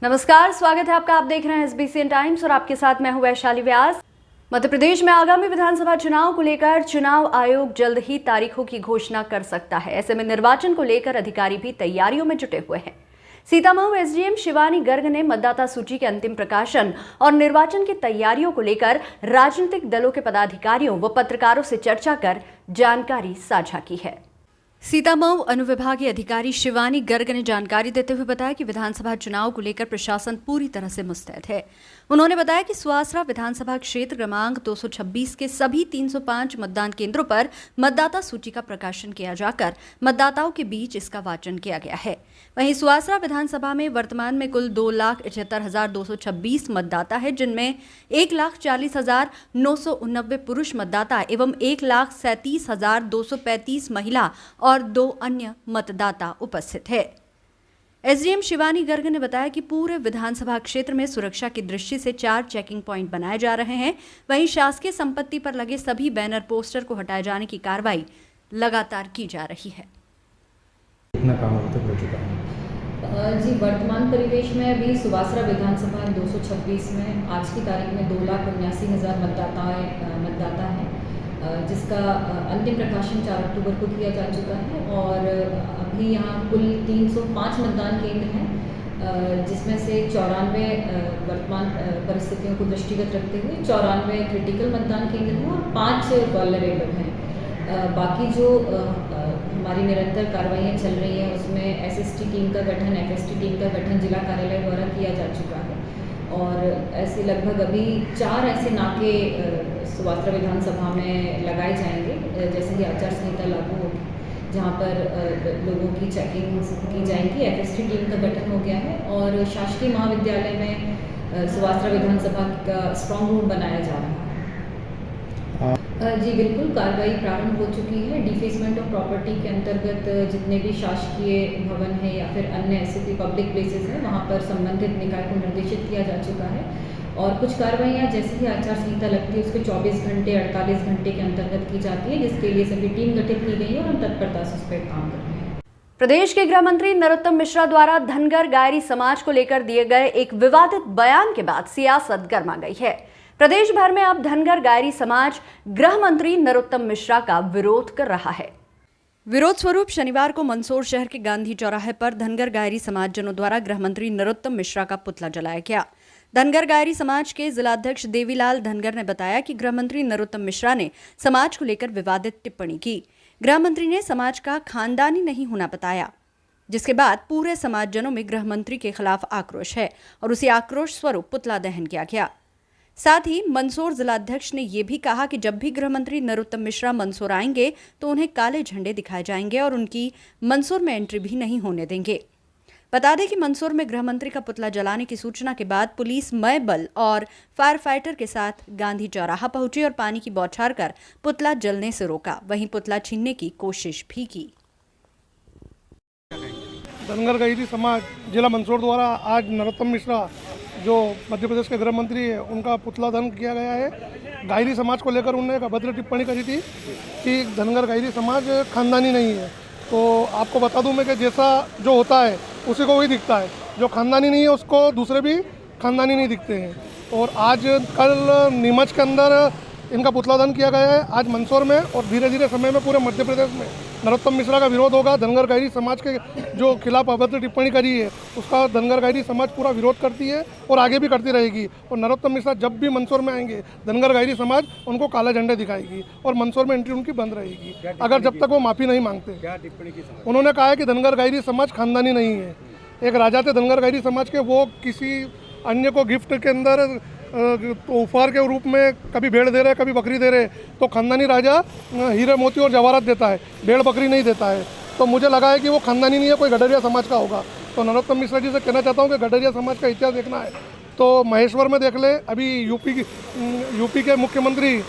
नमस्कार, स्वागत है आपका। आप देख रहे हैं SBCN टाइम्स और आपके साथ मैं हूं वैशाली व्यास। मध्य प्रदेश में आगामी विधानसभा चुनाव को लेकर चुनाव आयोग जल्द ही तारीखों की घोषणा कर सकता है। ऐसे में निर्वाचन को लेकर अधिकारी भी तैयारियों में जुटे हुए हैं। सीतामऊ SDM शिवानी गर्ग ने मतदाता सूची के अंतिम प्रकाशन और निर्वाचन की तैयारियों को लेकर राजनीतिक दलों के पदाधिकारियों व पत्रकारों से चर्चा कर जानकारी साझा की है। सीतामऊ अनुविभागीय अधिकारी शिवानी गर्ग ने जानकारी देते हुए बताया कि विधानसभा चुनाव को लेकर प्रशासन पूरी तरह से मुस्तैद है। उन्होंने बताया कि सुवासरा विधानसभा क्षेत्र क्रमांक 226 के सभी 305 मतदान केंद्रों पर मतदाता सूची का प्रकाशन किया जाकर मतदाताओं के बीच इसका वाचन किया गया है। वहीं सुवासरा विधानसभा में वर्तमान में कुल 2,71,226 मतदाता है, जिनमें 1,40,989 पुरुष मतदाता एवं 1,37,235 महिला और 2 अन्य मतदाता उपस्थित है। SDM शिवानी गर्ग ने बताया कि पूरे विधानसभा क्षेत्र में सुरक्षा की दृष्टि से 4 चेकिंग पॉइंट बनाए जा रहे हैं। वहीं शासकीय संपत्ति पर लगे सभी बैनर पोस्टर को हटाए जाने की कार्रवाई लगातार की जा रही है। कितना काम अभी तक हो चुका है? जी, वर्तमान परिवेश में अभी सुवासरा विधानसभा 226 में आज की तारीख में 2,79,000 मतदाता हैं, जिसका अंतिम प्रकाशन 4 अक्टूबर को किया जा चुका है। और अभी यहाँ कुल 305 मतदान केंद्र हैं, जिसमें से 94 वर्तमान परिस्थितियों को दृष्टिगत रखते हुए 94 क्रिटिकल मतदान केंद्र हैं और 5 वल्नरेबल हैं। बाकी जो हमारी निरंतर कार्रवाइयाँ चल रही हैं उसमें SST टीम का गठन, FST टीम का गठन जिला कार्यालय द्वारा किया जा चुका है। और ऐसे लगभग अभी 4 ऐसे नाके सुवासरा विधानसभा में लगाए जाएंगे, जैसे कि आचार संहिता लागू होगी, जहाँ पर लोगों की चेकिंग की जाएंगी। FST टीम का गठन हो गया है और शासकीय महाविद्यालय में सुवासरा विधानसभा का स्ट्रॉन्ग रूम बनाया जा रहा है। जी बिल्कुल, कार्रवाई प्रारंभ हो चुकी है। डिफेसमेंट ऑफ प्रॉपर्टी के अंतर्गत जितने भी शासकीय भवन हैं या फिर अन्य ऐसे भी पब्लिक प्लेसेस हैं, वहाँ पर संबंधित निकाय को निर्देशित किया जा चुका है। और कुछ कार्रवाइयाँ जैसे कि आचार संहिता लगती है उसके 24 घंटे 48 घंटे के अंतर्गत की जाती है, जिसके लिए सभी टीम गठित की गई है और हम तत्परता से उस पर काम कर रहे हैं। प्रदेश के गृह मंत्री नरोत्तम मिश्रा द्वारा धनगर गायरी समाज को लेकर दिए गए एक विवादित बयान के बाद सियासत गर्मा गई है। प्रदेश भर में अब धनगर गायरी समाज गृह मंत्री नरोत्तम मिश्रा का विरोध कर रहा है। विरोध स्वरूप शनिवार को मंदसौर शहर के गांधी चौराहे पर धनगर गायरी समाजजनों द्वारा गृह मंत्री नरोत्तम मिश्रा का पुतला जलाया गया। धनगर गायरी समाज के जिलाध्यक्ष देवीलाल धनगर ने बताया कि गृह मंत्री नरोत्तम मिश्रा ने समाज को लेकर विवादित टिप्पणी की। गृह मंत्री ने समाज का खानदानी नहीं होना बताया, जिसके बाद पूरे समाजजनों में गृह मंत्री के खिलाफ आक्रोश है और उसी आक्रोश स्वरूप पुतला दहन किया गया। साथ ही मंदसौर जिलाध्यक्ष ने यह भी कहा कि जब भी गृह मंत्री नरोत्तम मिश्रा मंदसौर आएंगे तो उन्हें काले झंडे दिखाए जाएंगे और उनकी मंदसौर में एंट्री भी नहीं होने देंगे। बता दें कि मंदसौर में गृह मंत्री का पुतला जलाने की सूचना के बाद पुलिस मय बल और फायर फाइटर के साथ गांधी चौराहा पहुंची और पानी की बौछार कर पुतला जलने से रोका। वहीं पुतला छीनने की कोशिश भी की। धनगर गायरी समाज जिला मंदसौर द्वारा आज नरोत्तम मिश्रा जो मध्य प्रदेश के गृह मंत्री है उनका पुतला दहन किया गया है। गायरी समाज को लेकर उन्होंने एक अभद्र टिप्पणी करी थी कि धनगर गायरी समाज खानदानी नहीं है। तो आपको बता दूं मैं कि जैसा जो होता है उसी को वही दिखता है, जो खानदानी नहीं है उसको दूसरे भी खानदानी नहीं दिखते हैं। और आज कल नीमच के अंदर इनका पुतला दहन किया गया है, आज मंदसौर में, और धीरे धीरे समय में पूरे मध्य प्रदेश में नरोत्तम मिश्रा का विरोध होगा। धनगर गायरी समाज के जो खिलाफ अभद्र टिप्पणी करी है उसका धनगर गायरी समाज पूरा विरोध करती है और आगे भी करती रहेगी। और नरोत्तम मिश्रा जब भी मंदसौर में आएंगे धनगर गायरी समाज उनको काला झंडे दिखाएगी और मंदसौर में एंट्री उनकी बंद रहेगी, अगर जब तक वो माफ़ी नहीं मांगते। उन्होंने कहा है कि धनगर गायरी समाज खानदानी नहीं है। एक राजा थे धनगर गायरी समाज के, वो किसी अन्य को गिफ्ट के अंदर उपहार के रूप में कभी भेड़ दे रहे कभी बकरी दे रहे, तो खानदानी राजा हीरे मोती और जवाहरात देता है, भेड़ बकरी नहीं देता है। तो मुझे लगा है कि वो खानदानी नहीं है, कोई गडरिया समाज का होगा। तो नरोत्तम मिश्रा जी से कहना चाहता हूँ कि गडरिया समाज का इतिहास देखना है तो महेश्वर में देख ले। अभी यूपी के मुख्यमंत्री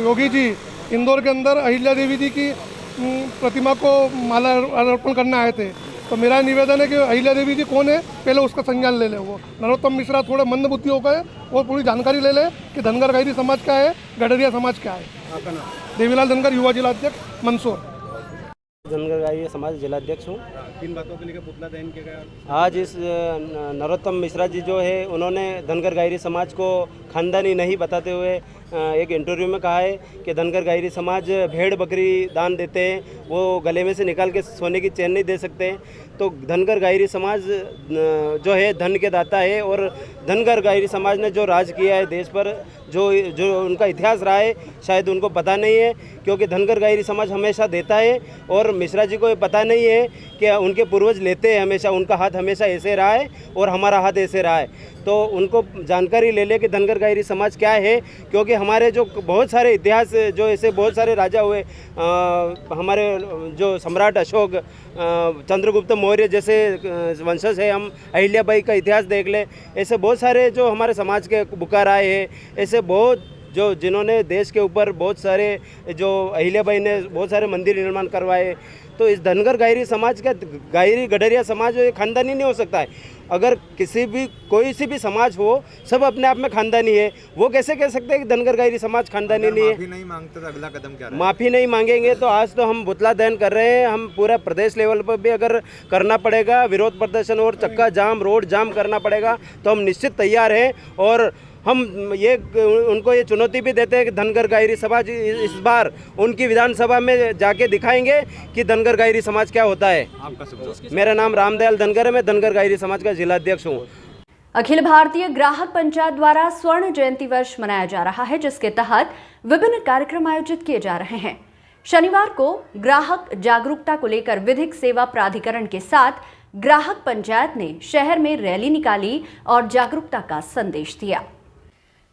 योगी जी इंदौर के अंदर अहिल्या देवी जी की प्रतिमा को माला अर्पण करने आए थे। तो मेरा निवेदन है कि अहिल्या देवी जी कौन है पहले उसका संज्ञान ले ले। वो नरोत्तम मिश्रा थोड़े मंद बुद्धि हो गए, वो पूरी जानकारी ले ले कि धनगर गायरी समाज क्या है, गडरिया समाज क्या है। देवीलाल धनगर, युवा जिला अध्यक्ष, मंदसौर। धनगर गायरी समाज जिलाध्यक्ष हूँ। किन बातों को लेकर पुतला दहन किया गया? आज इस नरोत्तम मिश्रा जी जो है उन्होंने धनगर गायरी समाज को खानदानी नहीं बताते हुए एक इंटरव्यू में कहा है कि धनगर गायरी समाज भेड़ बकरी दान देते हैं, वो गले में से निकाल के सोने की चेन नहीं दे सकते। तो धनगर गायरी समाज जो है धन के दाता है और धनगर गायरी समाज ने जो राज किया है देश पर, जो उनका इतिहास रहा है शायद उनको पता नहीं है, क्योंकि धनगर गायरी समाज हमेशा देता है और मिश्रा जी को ये पता नहीं है कि उनके पूर्वज लेते हैं हमेशा, उनका हाथ हमेशा ऐसे रहा है और हमारा हाथ ऐसे रहा है। तो उनको जानकारी ले ले कि धनगर गायरी समाज क्या है, क्योंकि हमारे जो बहुत सारे इतिहास जो ऐसे बहुत सारे राजा हुए, हमारे जो सम्राट अशोक, चंद्रगुप्त मौर्य जैसे वंशज है, हम अहिल्याबाई का इतिहास देख ले, ऐसे बहुत सारे जो हमारे समाज के बुकार आए हैं, ऐसे बहुत जो जिन्होंने देश के ऊपर बहुत सारे, जो अहिल्याबाई ने बहुत सारे मंदिर निर्माण करवाए। तो इस धनगर गायरी समाज का, गायरी गडरिया समाज ये खानदानी नहीं हो सकता है। अगर किसी भी कोई सी भी समाज हो, सब अपने आप में खानदानी है, वो कैसे कह सकते हैं कि धनगर गायरी समाज खानदानी नहीं है? माफी नहीं मांगते तो अगला कदम क्या रहेगा? माफ़ी नहीं मांगेंगे तो आज तो हम पुतला दहन कर रहे हैं, हम पूरा प्रदेश लेवल पर भी अगर करना पड़ेगा विरोध प्रदर्शन और चक्का जाम, रोड जाम करना पड़ेगा तो हम निश्चित तैयार हैं। और हम ये उनको ये चुनौती भी देते हैं कि धनगर गायरी समाज इस बार उनकी विधानसभा में जाके दिखाएंगे कि धनगर गायरी समाज क्या होता है। आपका शुभ। मेरा नाम रामदयाल धनगर है, मैं धनगर गायरी समाज का जिलाध्यक्ष हूँ। अखिल भारतीय ग्राहक पंचायत द्वारा स्वर्ण जयंती वर्ष मनाया जा रहा है, जिसके तहत विभिन्न कार्यक्रम आयोजित किए जा रहे हैं। शनिवार को ग्राहक जागरूकता को लेकर विधिक सेवा प्राधिकरण के साथ ग्राहक पंचायत ने शहर में रैली निकाली और जागरूकता का संदेश दिया।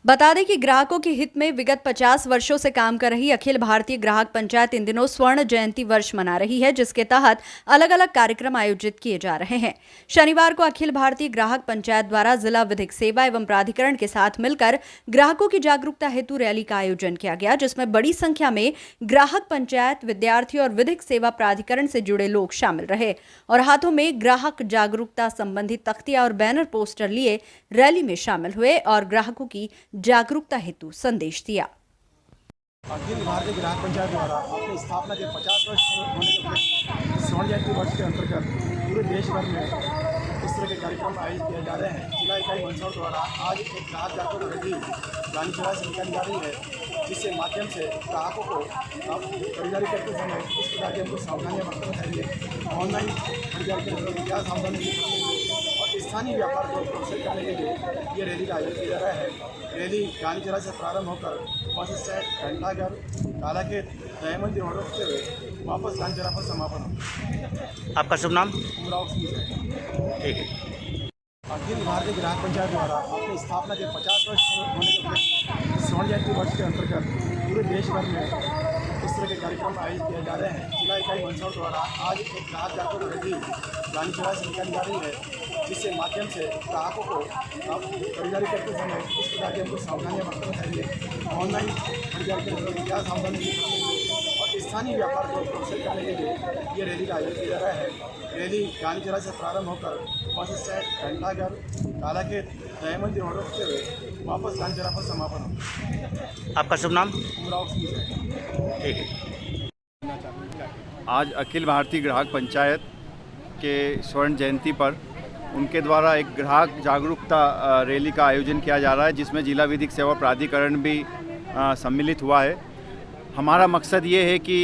बता दें कि ग्राहकों के हित में विगत 50 वर्षों से काम कर रही अखिल भारतीय ग्राहक पंचायत इन दिनों स्वर्ण जयंती वर्ष मना रही है, जिसके तहत अलग अलग कार्यक्रम आयोजित किए जा रहे हैं। शनिवार को अखिल भारतीय ग्राहक पंचायत द्वारा जिला विधिक सेवा एवं प्राधिकरण के साथ मिलकर ग्राहकों की जागरूकता हेतु रैली का आयोजन किया गया, जिसमें बड़ी संख्या में ग्राहक पंचायत, विद्यार्थी और विधिक सेवा प्राधिकरण से जुड़े लोग शामिल रहे और हाथों में ग्राहक जागरूकता संबंधी तख्तियां और बैनर पोस्टर लिए रैली में शामिल हुए और ग्राहकों की जागरूकता हेतु संदेश दिया। अखिल भारतीय ग्राहक पंचायत द्वारा अपनी स्थापना के 50 वर्ष होने के स्वर्ण जयंती वर्ष के अंतर्गत पूरे देश भर में इस तरह के कार्यक्रम आयोजित किए जा रहे हैं। जिला इकाई मंदसौर द्वारा आज एक ग्राहक जागरूकता रैली गांधीचौरा से निकाली जा रही है, जिसके माध्यम से ग्राहकों को खरीदारी करते समय इस प्रकार की हमको सावधानियाँ बरतना चाहिए। ऑनलाइन खरीदारी करते समय क्या सावधानी और स्थानीय व्यापार को प्रोत्साहित करने के लिए ये रैली का आयोजन किया जा रहा है। रैली गांधीचौरा से प्रारंभ होकर बस स्टैंड, घंटाघर, कालाखेत, जय मंदिर और होते हुए वापस गांधीचौरा पर समापन हो। आपका शुभ नाम? उमराव सिंह है। ठीक है। अखिल भारतीय ग्राहक पंचायत द्वारा अपनी स्थापना के 50 वर्ष होने के स्वर्ण जयंती वर्ष के अंतर्गत पूरे देश भर में इस तरह के कार्यक्रम आयोजित किए जा रहे हैं। जिला इकाई मंदसौर द्वारा आज एक ग्राहक जागरूकता रैली गांधीचौरा से निकाली जा रही है, जिसके माध्यम से ग्राहकों को खरीदारी करते समय इस प्रकार की हमको सावधानियाँ बरतना चाहिए। ऑनलाइन खरीदारी करते समय क्या सावधानी और स्थानीय व्यापार को प्रोत्साहित करने के लिए ये रैली का आयोजन किया जा रहा है। रैली गांधीचौरा से प्रारंभ होकर बस स्टैंड, घंटाघर, कालाखेत, जय मंदिर और होते हुए वापस गांधीचौरा पर समापन हो। आपका शुभ नाम? उमराव सिंह है। ठीक है। आज अखिल भारतीय ग्राहक पंचायत के स्वर्ण जयंती पर उनके द्वारा एक ग्राहक जागरूकता रैली का आयोजन किया जा रहा है, जिसमें जिला विधिक सेवा प्राधिकरण भी सम्मिलित हुआ है। हमारा मकसद ये है कि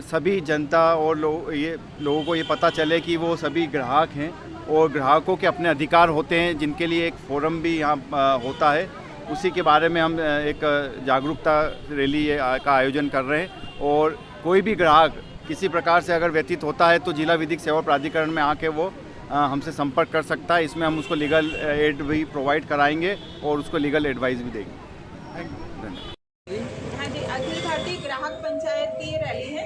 सभी जनता और लोगों को ये पता चले कि वो सभी ग्राहक हैं और ग्राहकों के अपने अधिकार होते हैं, जिनके लिए एक फोरम भी यहाँ होता है। उसी के बारे में हम एक जागरूकता रैली का आयोजन कर रहे हैं और कोई भी ग्राहक किसी प्रकार से अगर व्यतीत होता है तो जिला विधिक सेवा प्राधिकरण में आके वो हमसे संपर्क कर सकता है। इसमें हम उसको लीगल एड भी प्रोवाइड कराएंगे और उसको लीगल एडवाइस भी देंगे। धन्यवाद। हाँ जी, अखिल भारतीय ग्राहक पंचायत की रैली है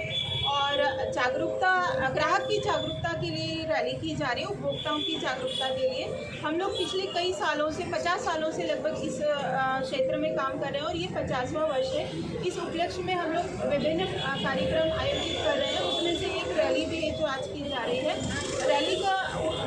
और जागरूकता, ग्राहक की जागरूकता के लिए रैली की जा रही है, उपभोक्ताओं की जागरूकता के लिए। हम लोग पिछले कई सालों से 50 सालों से लगभग इस क्षेत्र में काम कर रहे हैं और ये 50वां वर्ष है। इस उपलक्ष्य में हम लोग विभिन्न कार्यक्रम आयोजित कर रहे हैं, उसमें से एक रैली भी है जो आज की जा रही है। रैली का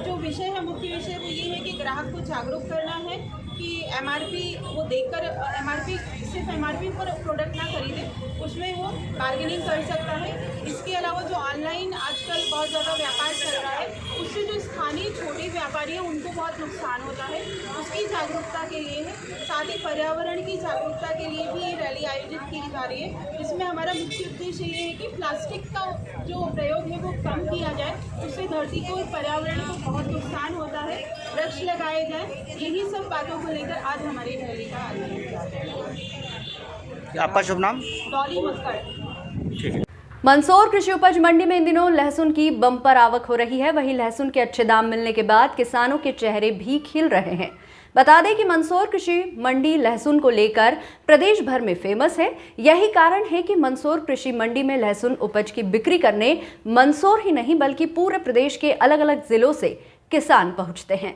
जो विषय है, मुख्य विषय वो ये है कि ग्राहक को जागरूक करना है कि कि एमआरपी वो देखकर एमआरपी सिर्फ एमआरपी पर प्रोडक्ट ना खरीदे, उसमें वो बार्गेनिंग कर सकता है। इसके अलावा जो ऑनलाइन आजकल बहुत ज़्यादा व्यापार चल रहा है, उससे जो स्थानीय छोटे व्यापारी हैं उनको बहुत नुकसान होता है, उसकी जागरूकता के लिए है। साथ ही पर्यावरण की जागरूकता के लिए भी ये रैली आयोजित की जा रही है। इसमें हमारा मुख्य उद्देश्य ये है कि प्लास्टिक का जो प्रयोग है वो कम किया जाए, उससे धरती को और पर्यावरण को बहुत नुकसान होता है, वृक्ष लगाए जाए। यही सब बातों को लेकर आज हमारी रैली का आयोजन किया गया। आपका शुभ नाम? डॉली मक्कड़। मंदसौर कृषि उपज मंडी में इन दिनों लहसुन की बम्पर आवक हो रही है। वहीं लहसुन के अच्छे दाम मिलने के बाद किसानों के चेहरे भी खिल रहे हैं। बता दें कि मंदसौर कृषि मंडी लहसुन को लेकर प्रदेश भर में फेमस है। यही कारण है कि मंदसौर कृषि मंडी में लहसुन उपज की बिक्री करने मंदसौर ही नहीं बल्कि पूरे प्रदेश के अलग अलग जिलों से किसान पहुंचते हैं।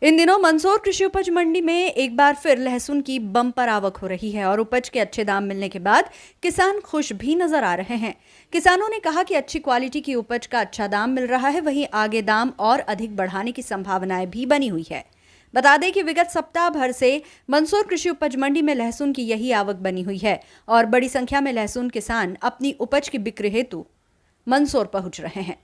इन दिनों मंदसौर कृषि उपज मंडी में एक बार फिर लहसुन की बम्पर आवक हो रही है और उपज के अच्छे दाम मिलने के बाद किसान खुश भी नजर आ रहे हैं। किसानों ने कहा कि अच्छी क्वालिटी की उपज का अच्छा दाम मिल रहा है, वहीं आगे दाम और अधिक बढ़ाने की संभावनाएं भी बनी हुई है। बता दें कि विगत सप्ताह भर से मंदसौर कृषि उपज मंडी में लहसुन की यही आवक बनी हुई है और बड़ी संख्या में लहसुन किसान अपनी उपज की बिक्री हेतु मंदसौर पहुंच रहे हैं।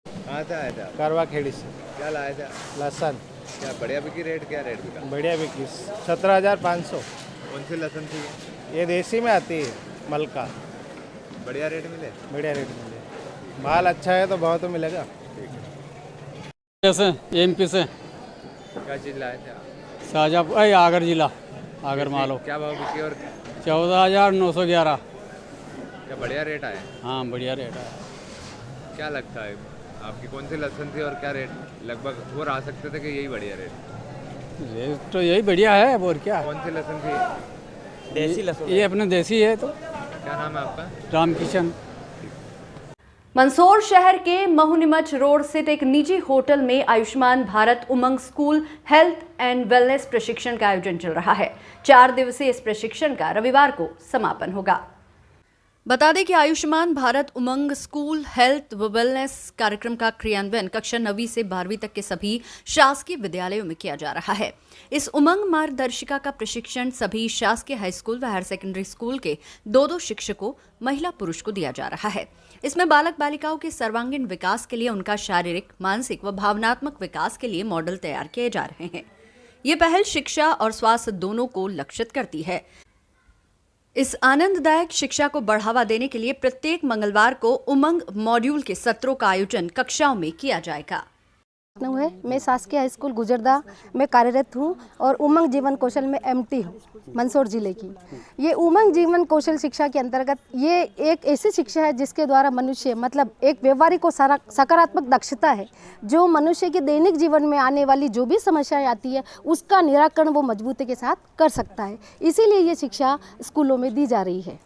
कहाँ से आया था? कारवा खेड़ी से। क्या लाया था? लहसुन क्या बढ़िया बिकी? रेट क्या रेट बिका? बढ़िया बिकी 17,500। कौन सी लहसुन थी? ये देसी में आती है, मलका। बढ़िया रेट मिले? बढ़िया रेट मिले। माल अच्छा है तो भाव तो मिलेगा। से एमपी से क्या चीज़ लाया था? शाहजहाँपुर आगर जिला आगर मालो। क्या भाव बिकी और 14,911। क्या बढ़िया रेट आया? हाँ बढ़िया रेट है। क्या लगता है आपकी कौन सी लहसुन थी और क्या रेट लगभग और आ सकते थे कि यही बढ़िया रेट? रेट तो यही बढ़िया है और क्या। कौन सी लहसुन थी? देसी लहसुन। ये अपने देसी है। तो क्या नाम है आपका? रामकिशन। मंदसौर शहर के महुनिमच रोड स्थित एक निजी होटल में आयुष्मान भारत उमंग स्कूल हेल्थ एंड वेलनेस प्रशिक्षण का आयोजन चल रहा है। 4 दिवसीय इस प्रशिक्षण का रविवार को समापन होगा। बता दें कि आयुष्मान भारत उमंग स्कूल हेल्थ व वेलनेस कार्यक्रम का क्रियान्वयन कक्षा 9वीं से 12वीं तक के सभी शासकीय विद्यालयों में किया जा रहा है। इस उमंग मार्गदर्शिका का प्रशिक्षण सभी शासकीय हाई स्कूल व हायर सेकेंडरी स्कूल के 2-2 शिक्षकों महिला पुरुष को दिया जा रहा है। इसमें बालक बालिकाओं के सर्वांगीण विकास के लिए उनका शारीरिक, मानसिक व भावनात्मक विकास के लिए मॉडल तैयार किए जा रहे हैं। ये पहल शिक्षा और स्वास्थ्य दोनों को लक्षित करती है। इस आनंददायक शिक्षा को बढ़ावा देने के लिए प्रत्येक मंगलवार को उमंग मॉड्यूल के सत्रों का आयोजन कक्षाओं में किया जाएगा। है मैं शासकीय हाई स्कूल गुजरदा में कार्यरत हूँ और उमंग जीवन कौशल में एमटी हूँ मंदसौर जिले की। ये उमंग जीवन कौशल शिक्षा के अंतर्गत ये एक ऐसी शिक्षा है जिसके द्वारा मनुष्य मतलब एक व्यवहारिक और सकारात्मक दक्षता है जो मनुष्य के दैनिक जीवन में आने वाली जो भी समस्याएं आती है उसका निराकरण वो मजबूती के साथ कर सकता है। इसीलिए ये शिक्षा स्कूलों में दी जा रही है।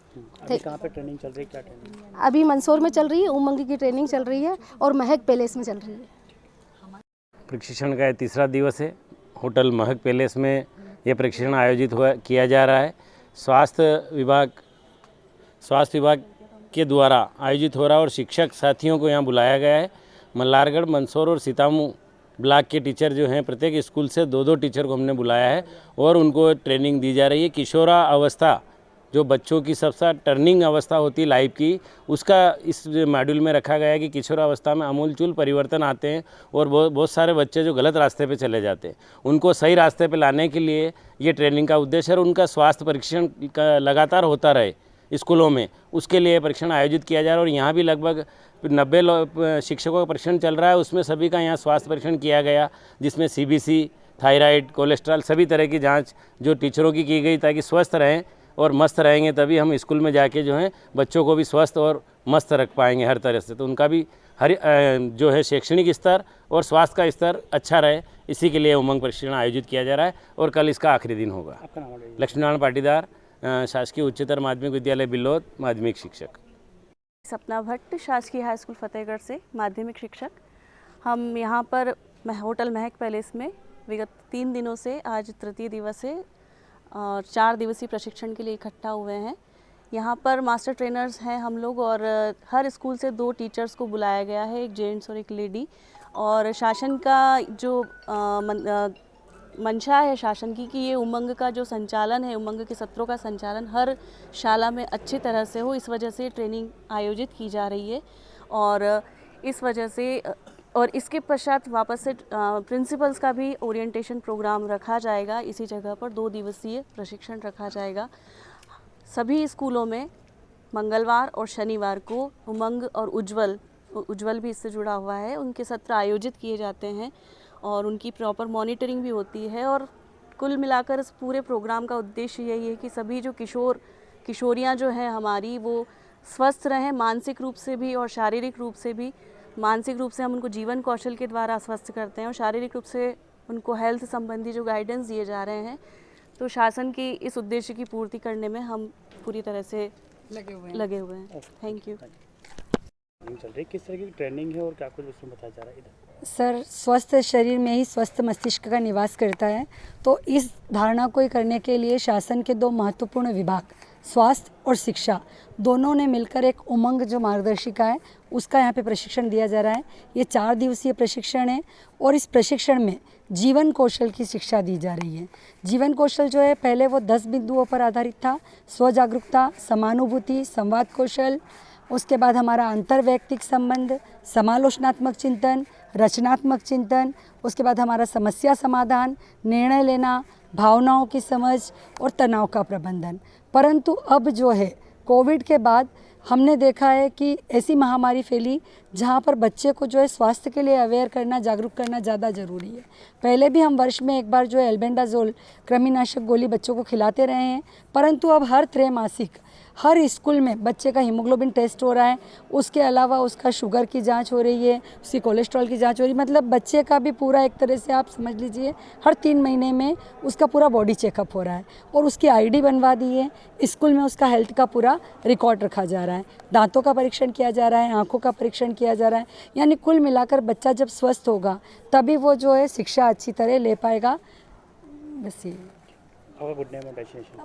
कहाँ पे ट्रेनिंग चल रही है? क्या ट्रेनिंग? अभी मंदसौर में चल रही है, उमंग की ट्रेनिंग चल रही है और महक पैलेस में चल रही है। प्रशिक्षण का तीसरा दिवस है। होटल महक पैलेस में यह प्रशिक्षण आयोजित किया जा रहा है। स्वास्थ्य विभाग के द्वारा आयोजित हो रहा है और शिक्षक साथियों को यहाँ बुलाया गया है। मल्हारगढ़, मंदसौर और सीतामऊ ब्लॉक के टीचर जो हैं प्रत्येक स्कूल से 2-2 टीचर को हमने बुलाया है और उनको ट्रेनिंग दी जा रही है। किशोरा अवस्था जो बच्चों की सबसे टर्निंग अवस्था होती है लाइफ की, उसका इस मॉड्यूल में रखा गया है कि किशोरावस्था में आमूलचूल परिवर्तन आते हैं और बहुत सारे बच्चे जो गलत रास्ते पे चले जाते हैं उनको सही रास्ते पे लाने के लिए ये ट्रेनिंग का उद्देश्य है और उनका स्वास्थ्य परीक्षण का लगातार होता रहे स्कूलों में, उसके लिए परीक्षण आयोजित किया जा रहा है। और यहाँ भी लगभग 90 शिक्षकों का परीक्षण चल रहा है। उसमें सभी का यहाँ स्वास्थ्य परीक्षण किया गया जिसमें CBC, थायराइड, कोलेस्ट्रॉल सभी तरह की जाँच जो टीचरों की गई ताकि स्वस्थ रहें और मस्त रहेंगे तभी हम स्कूल में जाके जो है बच्चों को भी स्वस्थ और मस्त रख पाएंगे हर तरह से। तो उनका भी जो है शैक्षणिक स्तर और स्वास्थ्य का स्तर अच्छा रहे, इसी के लिए उमंग प्रशिक्षण आयोजित किया जा रहा है और कल इसका आखिरी दिन होगा। लक्ष्मीनारायण पाटीदार, शासकीय उच्चतर माध्यमिक विद्यालय बिल्लौद, माध्यमिक शिक्षक। सपना भट्ट, शासकीय हाई स्कूल फतेहगढ़ से माध्यमिक शिक्षक। हम यहाँ पर होटल महक पैलेस में विगत 3 दिनों से आज तृतीय दिवस है और 4 दिवसीय प्रशिक्षण के लिए इकट्ठा हुए हैं। यहाँ पर मास्टर ट्रेनर्स हैं हम लोग और हर स्कूल से 2 टीचर्स को बुलाया गया है, एक जेंट्स और एक लेडी। और शासन का जो मंशा है शासन की कि ये उमंग का जो संचालन है, उमंग के सत्रों का संचालन हर शाला में अच्छी तरह से हो, इस वजह से ट्रेनिंग आयोजित की जा रही है। और इस वजह से और इसके पश्चात वापस से प्रिंसिपल्स का भी ओरिएंटेशन प्रोग्राम रखा जाएगा। इसी जगह पर 2 दिवसीय प्रशिक्षण रखा जाएगा। सभी स्कूलों में मंगलवार और शनिवार को उमंग और उज्ज्वल भी इससे जुड़ा हुआ है, उनके सत्र आयोजित किए जाते हैं और उनकी प्रॉपर मॉनिटरिंग भी होती है। और कुल मिलाकर इस पूरे प्रोग्राम का उद्देश्य यही है कि सभी जो किशोरियाँ जो हैं हमारी, वो स्वस्थ रहें, मानसिक रूप से भी और शारीरिक रूप से भी। मानसिक रूप से हम उनको जीवन कौशल के द्वारा स्वस्थ करते हैं और शारीरिक रूप से उनको हेल्थ संबंधी जो गाइडेंस दिए जा रहे हैं, तो शासन की इस उद्देश्य की पूर्ति करने में हम पूरी तरह से लगे हुए हैं। Thank you. चल रही किस तरह की ट्रेनिंग है और क्या कुछ उसमें बताया जा रहा है इधर? सर, स्वस्थ शरीर में ही स्वस्थ मस्तिष्क का निवास करता है, तो इस धारणा को करने के लिए शासन के 2 महत्वपूर्ण विभाग, स्वास्थ्य और शिक्षा, दोनों ने मिलकर एक उमंग जो मार्गदर्शिका है उसका यहाँ पे प्रशिक्षण दिया जा रहा है। ये 4 दिवसीय प्रशिक्षण है और इस प्रशिक्षण में जीवन कौशल की शिक्षा दी जा रही है। जीवन कौशल जो है पहले वो 10 बिंदुओं पर आधारित था, स्व जागरूकता, समानुभूति, संवाद कौशल, उसके बाद हमारा अंतर्वैयक्तिक संबंध, समालोचनात्मक चिंतन, रचनात्मक चिंतन, उसके बाद हमारा समस्या समाधान, निर्णय लेना, भावनाओं की समझ और तनाव का प्रबंधन। परंतु अब जो है कोविड के बाद हमने देखा है कि ऐसी महामारी फैली जहाँ पर बच्चे को जो है स्वास्थ्य के लिए अवेयर करना, जागरूक करना ज़्यादा ज़रूरी है। पहले भी हम वर्ष में एक बार जो है एल्बेंडाजोल कृमिनाशक गोली बच्चों को खिलाते रहे हैं, परंतु अब हर त्रैमासिक हर स्कूल में बच्चे का हीमोग्लोबिन टेस्ट हो रहा है, उसके अलावा उसका शुगर की जांच हो रही है, उसकी कोलेस्ट्रॉल की जांच हो रही है। मतलब बच्चे का भी पूरा एक तरह से आप समझ लीजिए हर 3 महीने में उसका पूरा बॉडी चेकअप हो रहा है और उसकी आईडी बनवा दी है। स्कूल में उसका हेल्थ का पूरा रिकॉर्ड रखा जा रहा है, दांतों का परीक्षण किया जा रहा है, आँखों का परीक्षण किया जा रहा है। यानी कुल मिलाकर बच्चा जब स्वस्थ होगा तभी वो जो है शिक्षा अच्छी तरह ले पाएगा। बस ये।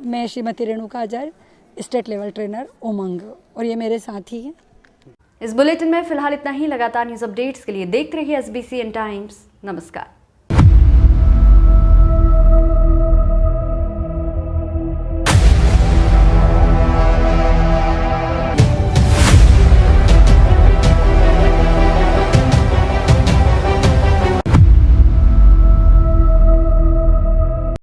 मैं श्रीमती रेणुका आचार्य, स्टेट लेवल ट्रेनर उमंग, और ये मेरे साथी हैं। इस बुलेटिन में फिलहाल इतना ही। लगातार न्यूज़ अपडेट्स के लिए देखते रहिए SBCN टाइम्स। नमस्कार।